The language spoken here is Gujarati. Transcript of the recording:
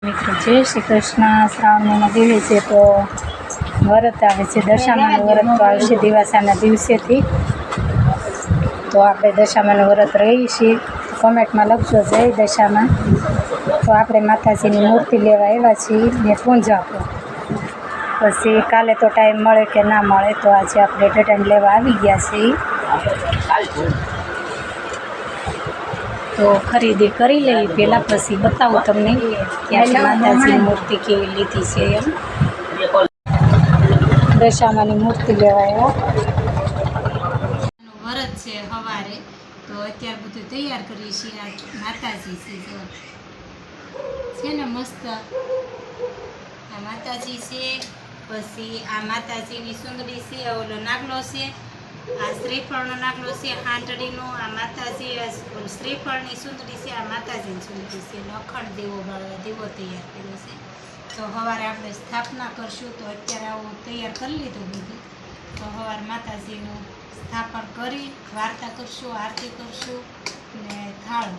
મિત્રો જય શ્રી કૃષ્ણ। શ્રાવણ મહિનો દેવે છે તો વ્રત આવે છે, દશામાનું વ્રત તો આવશે દિવાસાના દિવસેથી। તો આપણે દશામાનું વ્રત રહીએ છીએ, કોમેન્ટમાં લખજો જય દશામાં। તો આપણે માતાજીની મૂર્તિ લેવા આવ્યા છીએ ને પૂંજા આપો, પછી કાલે તો ટાઈમ મળે કે ના મળે, તો આજે આપણે રિટર્ન લેવા આવી ગયા છીએ। તો ખરીદી કરી લઈએ પહેલાં, પછી બતાવું તમને કે આજે માતાજીની મૂર્તિ કેવી લીધી છે એમ। દશામાની મૂર્તિ લેવા આવ્યા। વ્રત છે સવારે, તો અત્યારે બધું તૈયાર કરીએ છીએ। આ માતાજી છે ને મસ્ત, આ માતાજી છે, પછી આ માતાજીની સુંદરી છે, ઓલો નાગલો છે, આ શ્રીફળનો નાગલો છે, હાંડડીનો, આ માતાજી શ્રીફળની સુંદરી છે, આ માતાજીની સુંદરી છે, અખંડ દેવો બાળવા દેવો તૈયાર કર્યો છે। તો સવારે આપણે સ્થાપના કરશું, તો અત્યારે આવું તૈયાર કરી લીધું બધું। તો સવારે માતાજીનું સ્થાપન કરી વાર્તા કરશું, આરતી કરશું ને થાળ